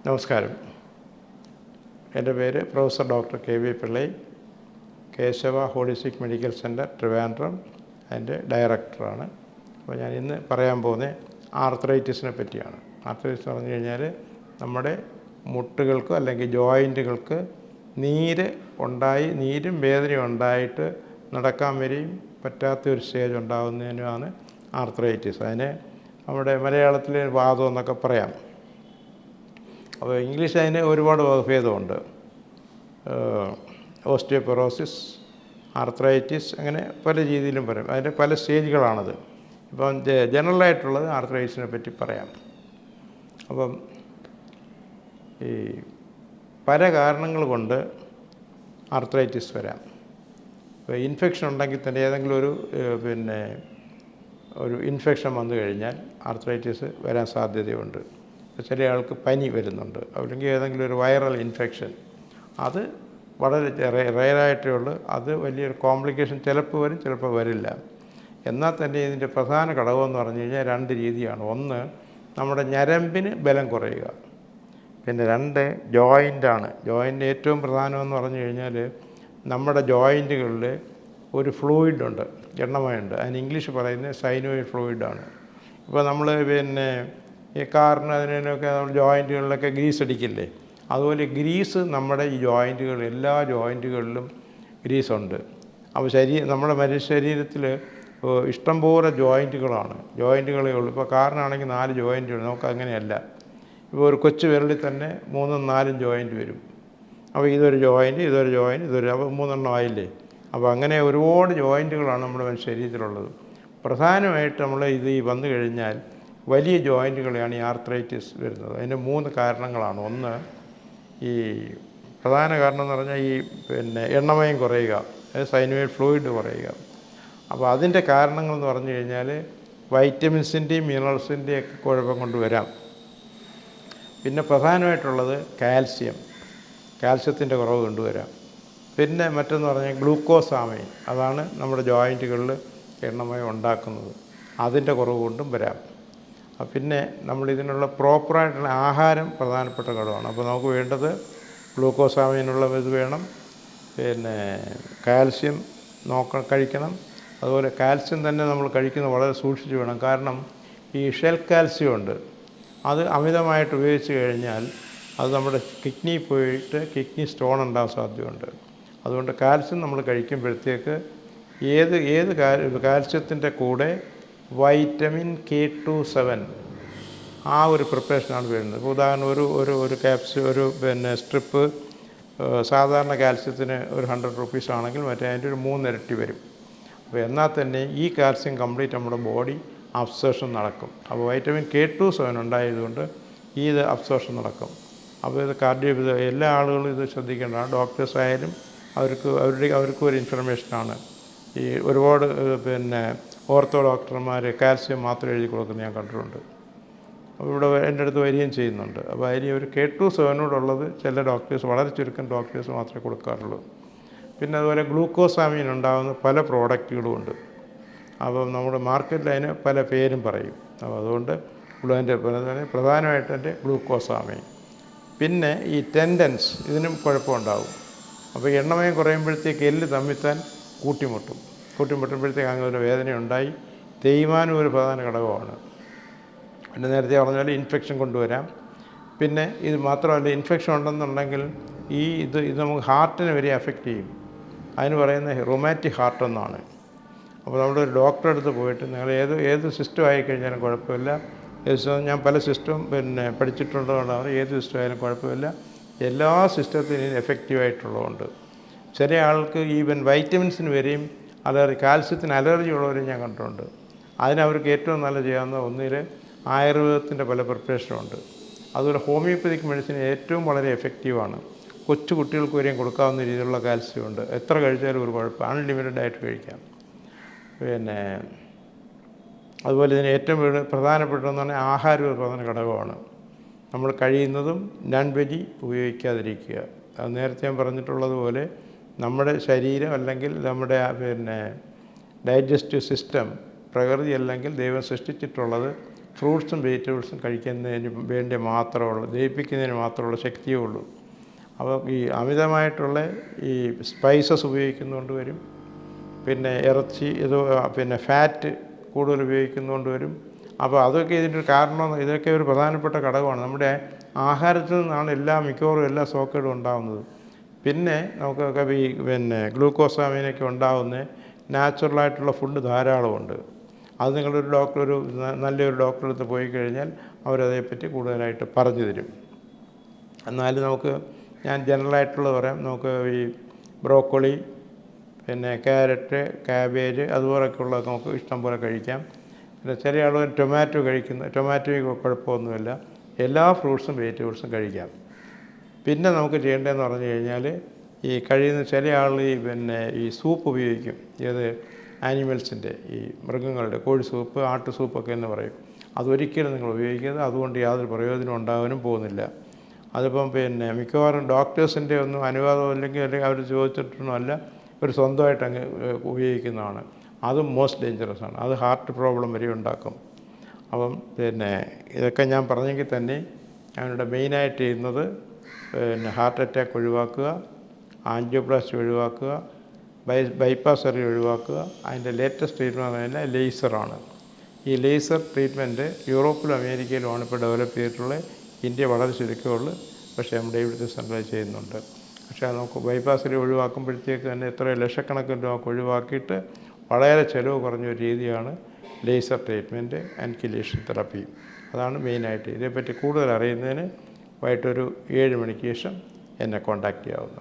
നമസ്കാരം. എൻ്റെ പേര് professor doctor K V. Pillai, Keshava holistic medical centre Trivandrum അതിൻ്റെ ഡയറക്ടറാണ്. അപ്പോൾ ഞാൻ ഇന്ന് പറയാൻ പോകുന്നത് ആർത്രൈറ്റിസിനെ പറ്റിയാണ്. ആർത്രൈറ്റിസ് എന്ന് പറഞ്ഞു കഴിഞ്ഞാൽ നമ്മുടെ മുട്ടുകൾക്ക് അല്ലെങ്കിൽ ജോയിൻറ്റുകൾക്ക് നീരും വേദനയും ഉണ്ടായിട്ട് നടക്കാൻ വരെയും പറ്റാത്തൊരു സ്റ്റേജ് ഉണ്ടാകുന്നതിനുമാണ് ആർത്രൈറ്റിസ്. അതിനെ നമ്മുടെ മലയാളത്തിൽ വാദം എന്നൊക്കെ പറയാം. അപ്പോൾ ഇംഗ്ലീഷ് അതിന് ഒരുപാട് വകഭേദമുണ്ട്. ഓസ്റ്റിയോപൊറോസിസ്, ആർത്രൈറ്റിസ്, അങ്ങനെ പല രീതിയിലും പറയും. അതിൻ്റെ പല സ്റ്റേജുകളാണത്. ഇപ്പം ജനറലായിട്ടുള്ളത് ആർത്രൈറ്റിസിനെ പറ്റി പറയാം. അപ്പം ഈ പല കാരണങ്ങൾ കൊണ്ട് ആർത്രൈറ്റിസ് വരാം. ഇപ്പോൾ ഇൻഫെക്ഷൻ ഉണ്ടെങ്കിൽ തന്നെ ഏതെങ്കിലും ഒരു ഇൻഫെക്ഷൻ വന്നു കഴിഞ്ഞാൽ ആർത്രൈറ്റിസ് വരാൻ സാധ്യതയുണ്ട്. ചില ആൾക്ക് പനി വരുന്നുണ്ട്, അല്ലെങ്കിൽ ഏതെങ്കിലും ഒരു വൈറൽ ഇൻഫെക്ഷൻ, അത് വളരെ റെയറായിട്ടേ ഉള്ളൂ. അത് വലിയൊരു കോംപ്ലിക്കേഷൻ ചിലപ്പോൾ വരും, ചിലപ്പോൾ വരില്ല. എന്നാൽ തന്നെ ഇതിൻ്റെ പ്രധാന ഘടകമെന്ന് പറഞ്ഞു കഴിഞ്ഞാൽ രണ്ട് രീതിയാണ്. ഒന്ന്, നമ്മുടെ ഞരമ്പിന് ബലം കുറയുക. പിന്നെ രണ്ട്, ജോയിൻ്റാണ്. ജോയിൻ്റ് ഏറ്റവും പ്രധാനമെന്ന് പറഞ്ഞു കഴിഞ്ഞാൽ നമ്മുടെ ജോയിൻറ്റുകളിൽ ഒരു ഫ്ലൂയിഡുണ്ട്, എണ്ണമയുണ്ട്. അതിന് ഇംഗ്ലീഷ് പറയുന്നത് സൈനോയിഡ് ഫ്ലൂയിഡാണ്. ഇപ്പോൾ നമ്മൾ ഈ കാറിന് അതിനൊക്കെ നമ്മൾ ജോയിൻറ്റുകളിലൊക്കെ ഗ്രീസ് അടിക്കില്ലേ, അതുപോലെ ഗ്രീസ് നമ്മുടെ ഈ ജോയിൻറ്റുകൾ, എല്ലാ ജോയിൻറ്റുകളിലും ഗ്രീസുണ്ട്. അപ്പോൾ നമ്മുടെ മനുഷ്യ ശരീരത്തിൽ ഇഷ്ടംപോലെ ജോയിൻറ്റുകളേ ഉള്ളൂ. ഇപ്പോൾ കാറിനാണെങ്കിൽ 4 ജോയിൻറ്റുകൾ, നമുക്ക് അങ്ങനെയല്ല. ഇപ്പോൾ ഒരു കൊച്ചു വിരലിൽ തന്നെ 3ഉം 4ഉം ജോയിൻറ്റ് വരും. അപ്പോൾ ഇതൊരു ജോയിൻറ്റ്, അപ്പോൾ 3 ആയില്ലേ. അപ്പോൾ അങ്ങനെ ഒരുപാട് ജോയിൻറ്റുകളാണ് നമ്മുടെ മനുഷ്യ ശരീരത്തിലുള്ളത്. പ്രധാനമായിട്ട് നമ്മൾ ഈ വന്നു കഴിഞ്ഞാൽ വലിയ ജോയിൻറ്റുകളെയാണ് ഈ ആർത്രൈറ്റിസ് വരുന്നത്. അതിന് 3 കാരണങ്ങളാണ്. ഒന്ന്, ഈ പ്രധാന കാരണം എന്ന് പറഞ്ഞാൽ എണ്ണമയം കുറയുക, സൈനോയിഡ് ഫ്ലൂയിഡ് കുറയുക. അപ്പോൾ അതിൻ്റെ കാരണങ്ങളെന്ന് പറഞ്ഞു കഴിഞ്ഞാൽ വൈറ്റമിൻസിൻ്റെയും മിനറൽസിൻ്റെയും ഒക്കെ കുഴപ്പം കൊണ്ട് വരാം. പിന്നെ പ്രധാനമായിട്ടുള്ളത് കാൽസ്യത്തിൻ്റെ കുറവ് കൊണ്ടുവരാം. പിന്നെ മറ്റൊന്ന് പറഞ്ഞാൽ ഗ്ലൂക്കോസാമൈൻ, അതാണ് നമ്മുടെ ജോയിൻറ്റുകളിൽ എണ്ണമയം ഉണ്ടാക്കുന്നത്, അതിൻ്റെ കുറവ് കൊണ്ടും വരാം. പിന്നെ നമ്മളിതിനുള്ള പ്രോപ്പറായിട്ടുള്ള ആഹാരം പ്രധാനപ്പെട്ട ഘടകമാണ്. അപ്പോൾ നമുക്ക് വേണ്ടത് ഗ്ലൂക്കോസാമൈനുള്ള ഇത് വേണം, പിന്നെ കാൽസ്യം കഴിക്കണം. അതുപോലെ കാൽസ്യം തന്നെ നമ്മൾ കഴിക്കുന്നത് വളരെ സൂക്ഷിച്ച് വേണം. കാരണം ഈ ഷെൽ കാൽസ്യം ഉണ്ട്, അത് അമിതമായിട്ട് ഉപയോഗിച്ച് കഴിഞ്ഞാൽ അത് നമ്മുടെ കിഡ്നി പോയിട്ട് കിഡ്നി സ്റ്റോൺ ഉണ്ടാകാൻ സാധ്യതയുണ്ട്. അതുകൊണ്ട് കാൽസ്യം നമ്മൾ കഴിക്കുമ്പോഴത്തേക്ക് കാൽസ്യത്തിൻ്റെ കൂടെ വൈറ്റമിൻ K27 ആ ഒരു പ്രിപ്പറേഷനാണ് വരുന്നത്. ഇപ്പോൾ ഉദാഹരണം ഒരു സ്ട്രിപ്പ് സാധാരണ കാൽസ്യത്തിന് ഒരു 100 റുപ്പീസ് ആണെങ്കിൽ മറ്റേ അതിൻ്റെ ഒരു 3 ഇരട്ടി വരും. അപ്പോൾ എന്നാൽ തന്നെ ഈ കാൽസ്യം കംപ്ലീറ്റ് നമ്മുടെ ബോഡി അബ്സോർഷൻ നടക്കും. അപ്പോൾ വൈറ്റമിൻ K27 ഉണ്ടായതുകൊണ്ട് ഇത് അബ്സോർഷൻ നടക്കും. അപ്പോൾ ഇത് എല്ലാ ആളുകളും ഇത് ശ്രദ്ധിക്കേണ്ടതാണ്. ഡോക്ടേഴ്സ് ആയാലും അവർക്കും ഒരു ഇൻഫർമേഷനാണ്. ഈ ഒരുപാട് ഓർത്തോ ഡോക്ടർമാർ കാൽസ്യം മാത്രം എഴുതി കൊടുക്കുന്നത് ഞാൻ കണ്ടിട്ടുണ്ട്. അപ്പോൾ ഇവിടെ എൻ്റെ അടുത്ത് വരികയും ചെയ്യുന്നുണ്ട്. അപ്പോൾ അതിന് ഒരു K27 ചില ഡോക്ടേഴ്സ്, വളരെ ചുരുക്കം ഡോക്ടേഴ്സ് മാത്രമേ കൊടുക്കാറുള്ളൂ. പിന്നെ അതുപോലെ ഗ്ലൂക്കോസാമൈൻ ഉണ്ടാകുന്ന പല പ്രോഡക്റ്റുകളും ഉണ്ട്. അപ്പോൾ നമ്മുടെ മാർക്കറ്റിൽ അതിന് പല പേരും പറയും. അപ്പോൾ അതുകൊണ്ട് അതിൻ്റെ പ്രധാനമായിട്ട് എൻ്റെ ഗ്ലൂക്കോസാമൈൻ. പിന്നെ ഈ ടെൻഡൻസ്, ഇതിനും കുഴപ്പമുണ്ടാകും. അപ്പോൾ എണ്ണമയം കുറയുമ്പോഴത്തേക്ക് എല്ല് തമ്മിത്താൻ കൂട്ടിമുട്ടുമ്പോഴത്തേക്ക് അങ്ങനെ വേദനയുണ്ടായി തേയ്മാനം ഒരു പ്രധാന ഘടകമാണ്. പിന്നെ നേരത്തെ പറഞ്ഞാൽ ഇൻഫെക്ഷൻ കൊണ്ടുവരാം. പിന്നെ ഇത് മാത്രമല്ല, ഇൻഫെക്ഷൻ ഉണ്ടെന്നുണ്ടെങ്കിൽ ഇത് നമുക്ക് ഹാർട്ടിനെ വരെ അഫക്റ്റ് ചെയ്യും. അതിന് പറയുന്നത് റൊമാറ്റിക് ഹാർട്ട് എന്നാണ്. അപ്പോൾ നമ്മളൊരു ഡോക്ടറെ അടുത്ത് പോയിട്ട് നിങ്ങൾ ഏത് സിസ്റ്റം ആയിക്കഴിഞ്ഞാലും കുഴപ്പമില്ല, ഞാൻ പല സിസ്റ്റം പഠിച്ചിട്ടുള്ളതുകൊണ്ടാണ്, ഏത് സിസ്റ്റം ആയാലും കുഴപ്പമില്ല, എല്ലാ സിസ്റ്റത്തിനും എഫക്റ്റീവായിട്ടുള്ളതുകൊണ്ട്. ചില ആൾക്ക് ഈവൻ വൈറ്റമിൻസിന് വരെയും കാൽസ്യത്തിന് അലർജി ഉള്ളവരെയും ഞാൻ കണ്ടിട്ടുണ്ട്. അതിനവർക്ക് ഏറ്റവും നല്ല ചെയ്യാവുന്ന ഒന്നിൽ ആയുർവേദത്തിൻ്റെ പല പ്രിപ്പറേഷനുണ്ട്. അതുപോലെ ഹോമിയോപ്പതിക് മെഡിസിൻ ഏറ്റവും വളരെ എഫക്റ്റീവാണ്. കൊച്ചു കുട്ടികൾക്ക് വരെയും കൊടുക്കാവുന്ന രീതിയിലുള്ള കാൽസ്യം ഉണ്ട്. എത്ര കഴിച്ചാലും ഒരു കുഴപ്പം, അൺലിമിറ്റഡ് ആയിട്ട് കഴിക്കാം. പിന്നെ അതുപോലെ ഇതിന് ഏറ്റവും പ്രധാനപ്പെട്ടതെന്ന് പറഞ്ഞാൽ ആഹാരം ഒരു പ്രധാന ഘടകമാണ്. നമ്മൾ കഴിയുന്നതും നോൺ വെജ് ഉപയോഗിക്കാതിരിക്കുക. അത് നേരത്തെ ഞാൻ പറഞ്ഞിട്ടുള്ളതുപോലെ നമ്മുടെ ശരീരം അല്ലെങ്കിൽ നമ്മുടെ ഡൈജസ്റ്റീവ് സിസ്റ്റം, പ്രകൃതി അല്ലെങ്കിൽ ദൈവം സൃഷ്ടിച്ചിട്ടുള്ളത് ഫ്രൂട്ട്സും വെജിറ്റബിൾസും കഴിക്കുന്നതിന് വേണ്ടി മാത്രമുള്ള ദഹിപ്പിക്കുന്നതിന് മാത്രമുള്ള ശക്തിയേ ഉള്ളൂ. അപ്പോൾ ഈ അമിതമായിട്ടുള്ള ഈ സ്പൈസസ് ഉപയോഗിക്കുന്നതുകൊണ്ട് വരും, പിന്നെ ഇറച്ചി പിന്നെ ഫാറ്റ് കൂടുതൽ ഉപയോഗിക്കുന്നതുകൊണ്ട് വരും. അപ്പോൾ അതൊക്കെ ഇതിൻ്റെ കാരണം. ഇതൊക്കെ ഒരു പ്രധാനപ്പെട്ട ഘടകമാണ്. നമ്മുടെ ആഹാരത്തിൽ നിന്നാണ് മിക്കവാറും എല്ലാ സോക്കേടും ഉണ്ടാകുന്നത്. പിന്നെ നമുക്കൊക്കെ പിന്നെ ഗ്ലൂക്കോസാമീനൊക്കെ ഉണ്ടാകുന്ന നാച്ചുറലായിട്ടുള്ള ഫുഡ് ധാരാളമുണ്ട്. അത് നിങ്ങളൊരു നല്ലൊരു ഡോക്ടറെ അടുത്ത് പോയി കഴിഞ്ഞാൽ അവരതേപ്പറ്റി കൂടുതലായിട്ട് പറഞ്ഞു തരും. എന്നാലും ഞാൻ ജനറലായിട്ടുള്ളത് പറയാം. നമുക്ക് ഈ ബ്രോക്കോളി, പിന്നെ ക്യാരറ്റ്, ക്യാബേജ് അതുപോലൊക്കെയുള്ള നമുക്ക് ഇഷ്ടം പോലെ കഴിക്കാം. പിന്നെ ചില ആളുകൾ ടൊമാറ്റോയ്ക്ക് കുഴപ്പമൊന്നുമില്ല. എല്ലാ ഫ്രൂട്ട്സും വെജിറ്റബിൾസും കഴിക്കാം. പിന്നെ നമുക്ക് ചെയ്യേണ്ടതെന്ന് പറഞ്ഞു കഴിഞ്ഞാൽ ഈ കഴിയുന്ന ചില ആളുകൾ പിന്നെ ഈ സൂപ്പ് ഉപയോഗിക്കും. ആനിമൽസിൻ്റെ, ഈ മൃഗങ്ങളുടെ കോഴി സൂപ്പ്, ആട്ട് സൂപ്പൊക്കെ എന്ന് പറയും. അതൊരിക്കലും നിങ്ങൾ ഉപയോഗിക്കരുത്. അതുകൊണ്ട് യാതൊരു പ്രയോജനം ഉണ്ടാകാനും പോകുന്നില്ല. അതിപ്പം പിന്നെ മിക്കവാറും ഡോക്ടേഴ്സിൻ്റെ ഒന്നും അനുവാദം അല്ലെങ്കിൽ അവർ ചോദിച്ചിട്ടൊന്നുമല്ല, ഒരു സ്വന്തമായിട്ട് അങ്ങ് ഉപയോഗിക്കുന്നതാണ്. അതും മോസ്റ്റ് ഡേഞ്ചറസ് ആണ്. അത് ഹാർട്ട് പ്രോബ്ലം വരെ ഉണ്ടാക്കും. അപ്പം പിന്നെ ഇതൊക്കെ ഞാൻ പറഞ്ഞെങ്കിൽ തന്നെ അവരുടെ മെയിനായിട്ട് ചെയ്യുന്നത് പിന്നെ ഹാർട്ട് അറ്റാക്ക് ഒഴിവാക്കുക, ആൻജിയോപ്ലാസ്റ്റി ഒഴിവാക്കുക, ബൈപ്പാസ് സർജറി ഒഴിവാക്കുക. അതിൻ്റെ ലേറ്റസ്റ്റ് ട്രീറ്റ്മെൻറ്റ് പറഞ്ഞാൽ ലേസറാണ്. ഈ ലേസർ ട്രീറ്റ്മെൻറ്റ് യൂറോപ്പിലും അമേരിക്കയിലുമാണ് ഇപ്പോൾ ഡെവലപ്പ് ചെയ്തിട്ടുള്ളത്. ഇന്ത്യ വളരെ ചുരുക്കമുള്ളൂ. പക്ഷേ നമ്മുടെ ഇവിടുത്തെ സെൻട്രൽ ചെയ്യുന്നുണ്ട്. പക്ഷേ നമുക്ക് ബൈപ്പാസ് സർജറി ഒഴിവാക്കുമ്പോഴത്തേക്ക് തന്നെ എത്ര ലക്ഷക്കണക്കിന് രൂപ ഒഴിവാക്കിയിട്ട് വളരെ ചിലവ് കുറഞ്ഞൊരു രീതിയാണ് laser treatment and chelation therapy. അതാണ് മെയിനായിട്ട്. ഇതേപ്പറ്റി കൂടുതൽ അറിയുന്നതിന് വൈകിട്ടൊരു 7 മണിക്ക് ശേഷം എന്നെ കോൺടാക്റ്റ് ചെയ്യാവുന്നതാണ്.